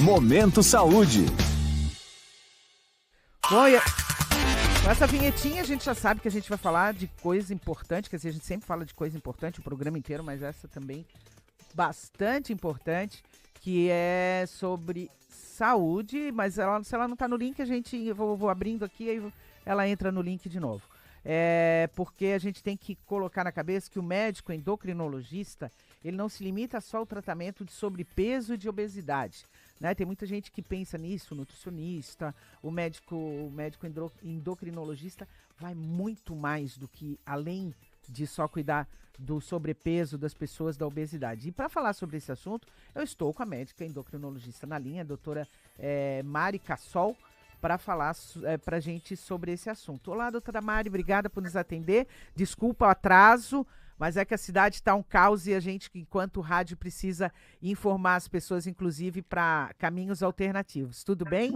Momento Saúde. Bom, com essa vinhetinha a gente já sabe que a gente vai falar de coisa importante, quer dizer, a gente sempre fala de coisa importante o programa inteiro, mas essa também bastante importante, que é sobre saúde, mas se ela não está no link, eu vou abrindo aqui, aí ela entra no link de novo. Porque a gente tem que colocar na cabeça que o médico endocrinologista, ele não se limita só ao tratamento de sobrepeso e de obesidade, né? Tem muita gente que pensa nisso, o nutricionista, o médico endocrinologista vai muito mais do que além de só cuidar do sobrepeso das pessoas, da obesidade. E para falar sobre esse assunto, eu estou com a médica endocrinologista na linha, a doutora Mari Cassol, para falar para a gente sobre esse assunto. Olá, doutora Mari, obrigada por nos atender. Desculpa o atraso, mas é que a cidade está um caos e a gente, enquanto rádio, precisa informar as pessoas, inclusive, para caminhos alternativos. Tudo bem?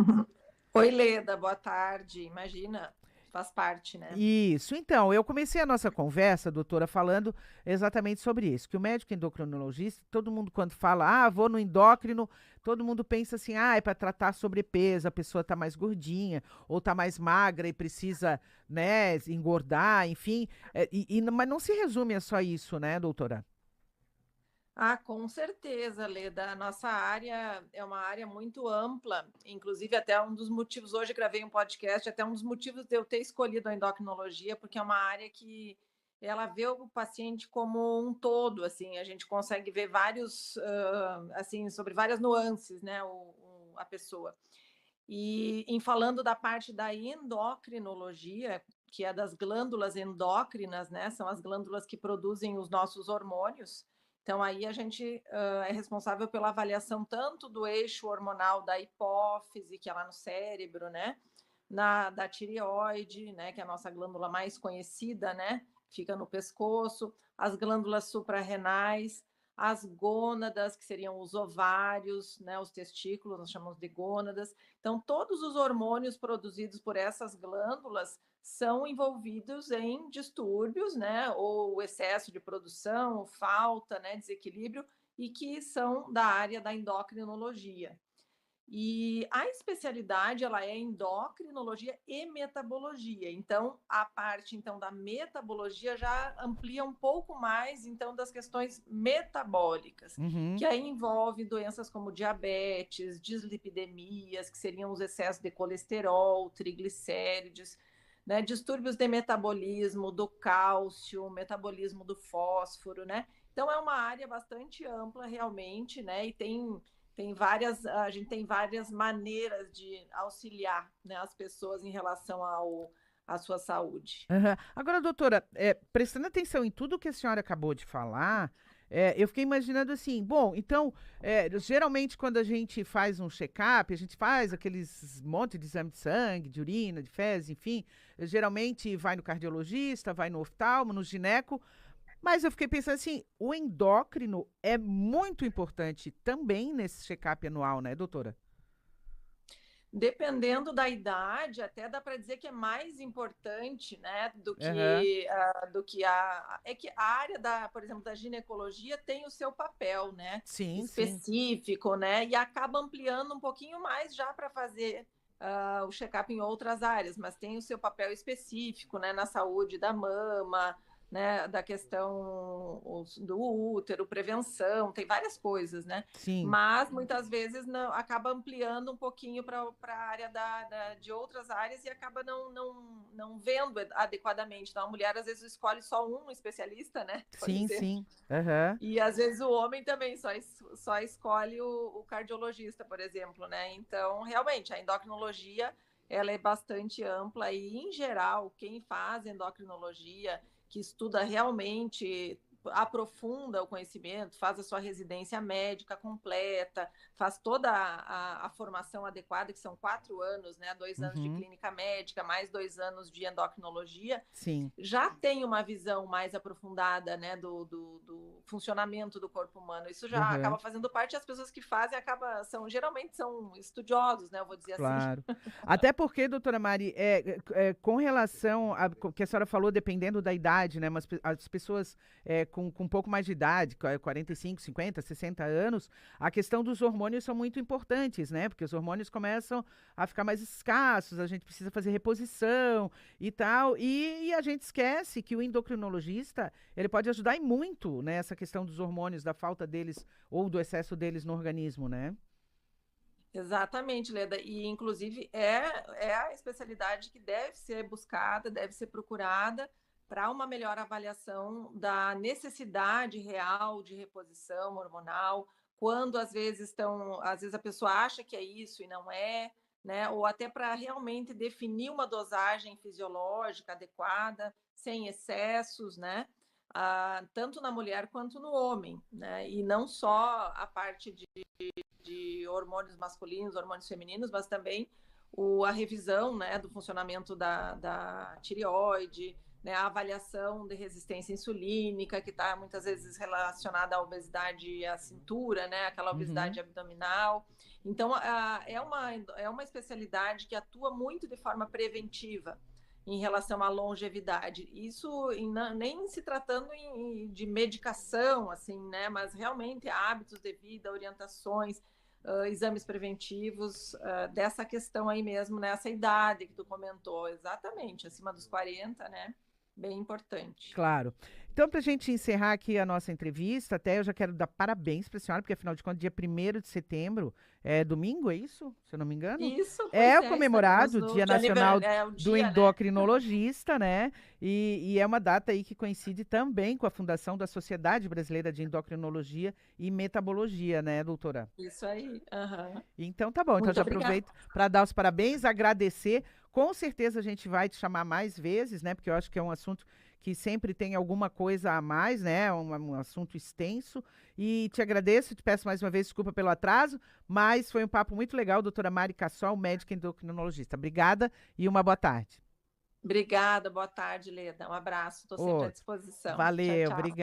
Oi, Leda, boa tarde. Imagina, faz parte, né? Isso. Então, eu comecei a nossa conversa, doutora, falando exatamente sobre isso, que o médico endocrinologista, todo mundo quando fala, vou no endócrino, todo mundo pensa assim, é para tratar sobrepeso, a pessoa está mais gordinha ou está mais magra e precisa, né, engordar, enfim, mas não se resume a só isso, né, doutora? Com certeza, Leda. A nossa área é uma área muito ampla, inclusive até um dos motivos, hoje gravei um podcast, até um dos motivos de eu ter escolhido a endocrinologia, porque é uma área que ela vê o paciente como um todo, assim, a gente consegue ver vários, assim, sobre várias nuances, né, a pessoa. E em falando da parte da endocrinologia, que é das glândulas endócrinas, né, são as glândulas que produzem os nossos hormônios. Então, aí a gente é responsável pela avaliação tanto do eixo hormonal da hipófise, que é lá no cérebro, né? Da tireoide, né? Que é a nossa glândula mais conhecida, né? Fica no pescoço. As glândulas suprarrenais, as gônadas, que seriam os ovários, né? Os testículos, nós chamamos de gônadas. Então, todos os hormônios produzidos por essas glândulas são envolvidos em distúrbios, né, ou excesso de produção, ou falta, né, desequilíbrio, e que são da área da endocrinologia. E a especialidade, ela é endocrinologia e metabologia. Então, a parte então da metabologia já amplia um pouco mais então das questões metabólicas, que aí envolve doenças como diabetes, dislipidemias, que seriam os excessos de colesterol, triglicérides, né, distúrbios de metabolismo do cálcio, metabolismo do fósforo, né? Então é uma área bastante ampla realmente, né? E a gente tem várias maneiras de auxiliar, né, as pessoas em relação à sua saúde. Agora, doutora, prestando atenção em tudo que a senhora acabou de falar, eu fiquei imaginando assim, bom, então, geralmente quando a gente faz um check-up, a gente faz aqueles monte de exame de sangue, de urina, de fezes, enfim, geralmente vai no cardiologista, vai no oftalmo, no gineco, mas eu fiquei pensando assim, o endócrino é muito importante também nesse check-up anual, né, doutora? Dependendo da idade, até dá para dizer que é mais importante, né, do que é que a área por exemplo, da ginecologia tem o seu papel, né, específico, sim, né, e acaba ampliando um pouquinho mais já para fazer o check-up em outras áreas, mas tem o seu papel específico, né, na saúde da mama, né, da questão do útero, prevenção, tem várias coisas, né? Sim. Mas muitas vezes acaba ampliando um pouquinho para a área de outras áreas e acaba não vendo adequadamente. Então, a mulher às vezes escolhe só um especialista, né? Sim, sim. E às vezes o homem também só escolhe o cardiologista, por exemplo, né? Então, realmente, a endocrinologia ela é bastante ampla e, em geral, quem faz endocrinologia, que estuda realmente, aprofunda o conhecimento, faz a sua residência médica completa, faz toda a formação adequada, que são 4 anos, né? 2 anos de clínica médica, mais 2 anos de endocrinologia. Sim. Já tem uma visão mais aprofundada, né, do funcionamento do corpo humano. Isso já acaba fazendo parte, as pessoas que fazem geralmente são estudiosos, né? Eu vou dizer claro. assim. Até porque, doutora Mari, com relação a que a senhora falou, dependendo da idade, né? Mas as pessoas com um pouco mais de idade, 45, 50, 60 anos, a questão dos hormônios são muito importantes, né? Porque os hormônios começam a ficar mais escassos, a gente precisa fazer reposição e tal. E a gente esquece que o endocrinologista, ele pode ajudar e muito nessa questão dos hormônios, da falta deles ou do excesso deles no organismo, né? Exatamente, Leda. E, inclusive, é a especialidade que deve ser buscada, deve ser procurada para uma melhor avaliação da necessidade real de reposição hormonal, quando às vezes a pessoa acha que é isso e não é, né? Ou até para realmente definir uma dosagem fisiológica adequada, sem excessos, né? Tanto na mulher quanto no homem, né? E não só a parte de hormônios masculinos, hormônios femininos, mas também a revisão, né, do funcionamento da tireoide, né, a avaliação de resistência insulínica, que está muitas vezes relacionada à obesidade e à cintura, né, aquela obesidade abdominal. Então, é uma especialidade que atua muito de forma preventiva em relação à longevidade. Isso nem se tratando de medicação, assim, né, mas realmente hábitos de vida, orientações, exames preventivos, dessa questão aí mesmo, nessa idade que tu comentou, exatamente, acima dos 40, né? Bem importante. Claro. Então, para a gente encerrar aqui a nossa entrevista, até eu já quero dar parabéns para a senhora, porque afinal de contas, dia 1º de setembro é domingo, é isso? Se eu não me engano? Isso, É o comemorado o Dia Nacional do dia, Endocrinologista, né? E é uma data aí que coincide também com a fundação da Sociedade Brasileira de Endocrinologia e Metabologia, né, doutora? Isso aí. Uhum. Então tá bom, então já aproveito para dar os parabéns, agradecer. Com certeza a gente vai te chamar mais vezes, né? Porque eu acho que é um assunto que sempre tem alguma coisa a mais, né? Um assunto extenso. E te agradeço, te peço mais uma vez desculpa pelo atraso, mas foi um papo muito legal, doutora Mari Cassol, médica endocrinologista. Obrigada e uma boa tarde. Obrigada, boa tarde, Leda. Um abraço, estou sempre à disposição. Valeu, tchau, tchau. obrigada.